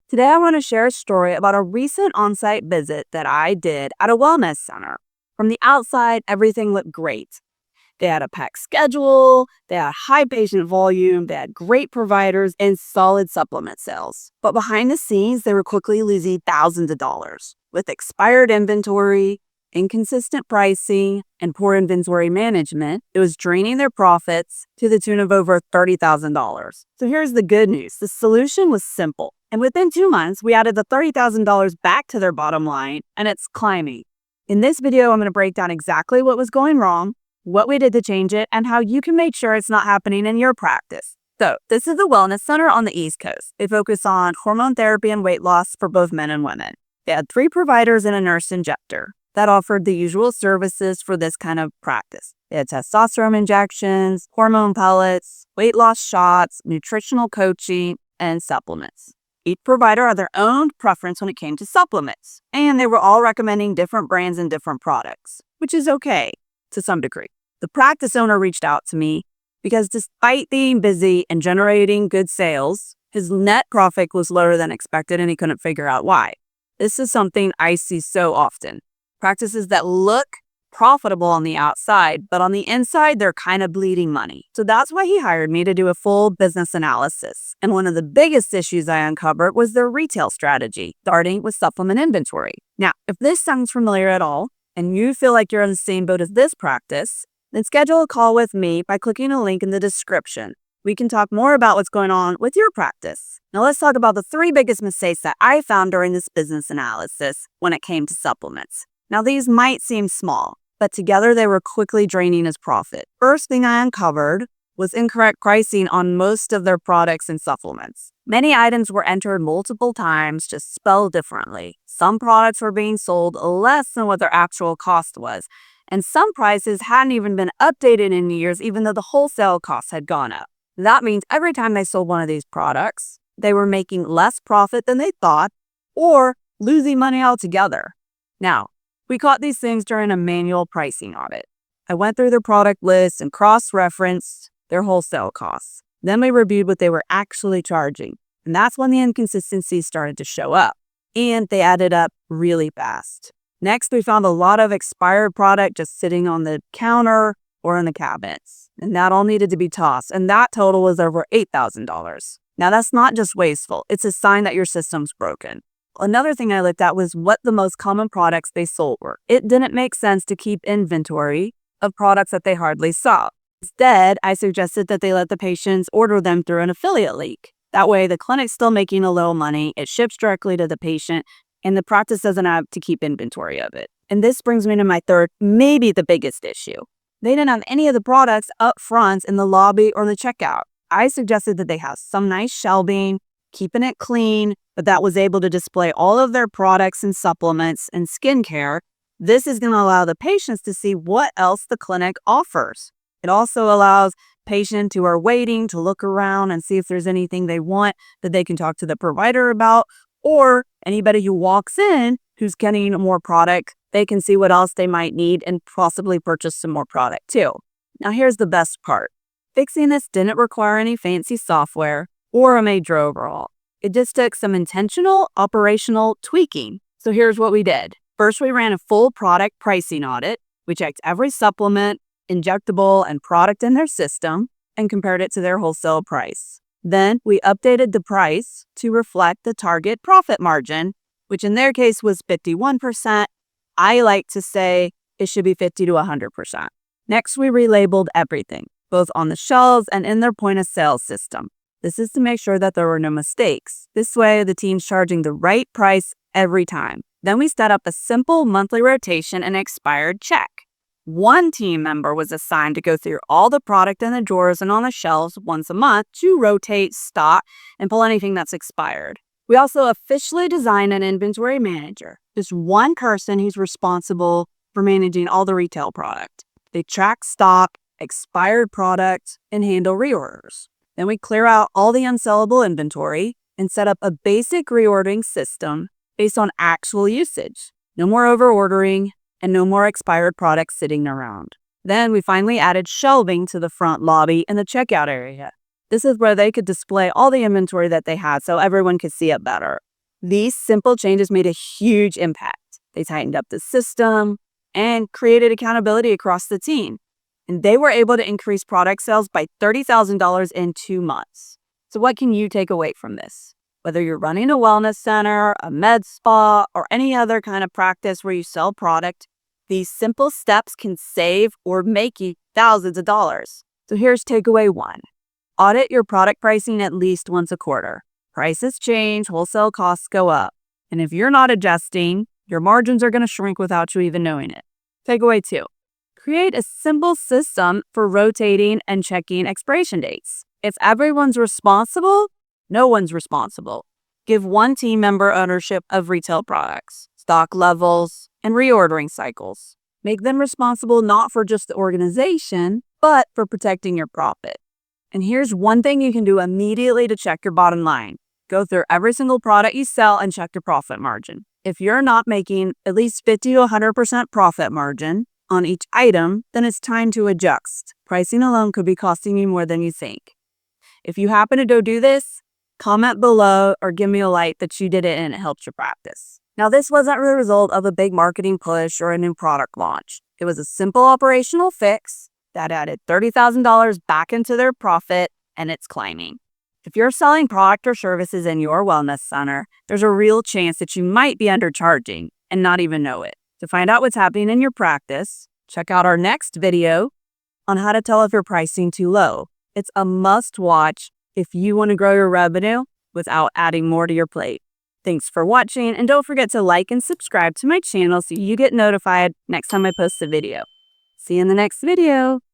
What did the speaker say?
Today, I want to share a story about a recent on site visit that I did at a wellness center. From the outside, everything looked great. They had a packed schedule, they had high patient volume, they had great providers, and solid supplement sales. But behind the scenes, they were quickly losing thousands of dollars with expired inventory, inconsistent pricing, and poor inventory management. It was draining their profits to the tune of over $30,000. So here's the good news. The solution was simple. And within 2 months, we added the $30,000 back to their bottom line, and it's climbing. In this video, I'm going to break down exactly what was going wrong, what we did to change it, and how you can make sure it's not happening in your practice. So, this is the Wellness Center on the East Coast. They focus on hormone therapy and weight loss for both men and women. They had 3 providers and a nurse injector that offered the usual services for this kind of practice. They had testosterone injections, hormone pellets, weight loss shots, nutritional coaching, and supplements. Each provider had their own preference when it came to supplements, and they were all recommending different brands and different products, which is okay to some degree. The practice owner reached out to me because despite being busy and generating good sales, his net profit was lower than expected and he couldn't figure out why. This is something I see so often. Practices that look profitable on the outside, but on the inside, they're kind of bleeding money. So that's why he hired me to do a full business analysis. And one of the biggest issues I uncovered was their retail strategy, starting with supplement inventory. Now, if this sounds familiar at all, and you feel like you're in the same boat as this practice, then schedule a call with me by clicking a link in the description. We can talk more about what's going on with your practice. Now let's talk about the 3 biggest mistakes that I found during this business analysis when it came to supplements. Now these might seem small, but together they were quickly draining his profit. First thing I uncovered was incorrect pricing on most of their products and supplements. Many items were entered multiple times, just spelled differently. Some products were being sold less than what their actual cost was, and some prices hadn't even been updated in years, even though the wholesale costs had gone up. That means every time they sold one of these products, they were making less profit than they thought or losing money altogether. Now, we caught these things during a manual pricing audit. I went through their product list and cross-referenced their wholesale costs. Then we reviewed what they were actually charging. And that's when the inconsistencies started to show up. And they added up really fast. Next, we found a lot of expired product just sitting on the counter or in the cabinets. And that all needed to be tossed. And that total was over $8,000. Now, that's not just wasteful. It's a sign that your system's broken. Another thing I looked at was what the most common products they sold were. It didn't make sense to keep inventory of products that they hardly saw. Instead, I suggested that they let the patients order them through an affiliate link. That way, the clinic's still making a little money, it ships directly to the patient, and the practice doesn't have to keep inventory of it. And this brings me to my third, maybe the biggest issue. They didn't have any of the products up front in the lobby or the checkout. I suggested that they have some nice shelving, keeping it clean, but that was able to display all of their products and supplements and skincare. This is going to allow the patients to see what else the clinic offers. It also allows patients who are waiting to look around and see if there's anything they want that they can talk to the provider about, or anybody who walks in who's getting more product, they can see what else they might need and possibly purchase some more product too. Now here's the best part. Fixing this didn't require any fancy software or a major overhaul. It just took some intentional operational tweaking. So here's what we did. First, we ran a full product pricing audit. We checked every supplement, injectable, and product in their system and compared it to their wholesale price. Then we updated the price to reflect the target profit margin, which in their case was 51%. I like to say it should be 50 to 100%. Next, we relabeled everything, both on the shelves and in their point of sale system. This is to make sure that there were no mistakes. This way, the team's charging the right price every time. Then we set up a simple monthly rotation and expired check. One team member was assigned to go through all the product in the drawers and on the shelves once a month to rotate, stock, and pull anything that's expired. We also officially designed an inventory manager, just one person who's responsible for managing all the retail product. They track stock, expired product, and handle reorders. Then we clear out all the unsellable inventory and set up a basic reordering system based on actual usage. No more overordering and no more expired products sitting around. Then we finally added shelving to the front lobby and the checkout area. This is where they could display all the inventory that they had so everyone could see it better. These simple changes made a huge impact. They tightened up the system and created accountability across the team. And they were able to increase product sales by $30,000 in 2 months. So what can you take away from this? Whether you're running a wellness center, a med spa, or any other kind of practice where you sell product, these simple steps can save or make you thousands of dollars. So here's takeaway 1. Audit your product pricing at least once a quarter. Prices change, wholesale costs go up. And if you're not adjusting, your margins are going to shrink without you even knowing it. Takeaway 2. Create a simple system for rotating and checking expiration dates. If everyone's responsible, no one's responsible. Give one team member ownership of retail products, stock levels, and reordering cycles. Make them responsible not for just the organization, but for protecting your profit. And here's one thing you can do immediately to check your bottom line. Go through every single product you sell and check your profit margin. If you're not making at least 50 to 100% profit margin on each item, then it's time to adjust. Pricing alone could be costing you more than you think. If you happen to go do this, comment below or give me a like that you did it and it helped your practice. Now, this wasn't the result of a big marketing push or a new product launch. It was a simple operational fix that added $30,000 back into their profit, and it's climbing. If you're selling product or services in your wellness center, there's a real chance that you might be undercharging and not even know it. To find out what's happening in your practice, check out our next video on how to tell if you're pricing too low. It's a must-watch if you want to grow your revenue without adding more to your plate. Thanks for watching, and don't forget to like and subscribe to my channel so you get notified next time I post a video. See you in the next video.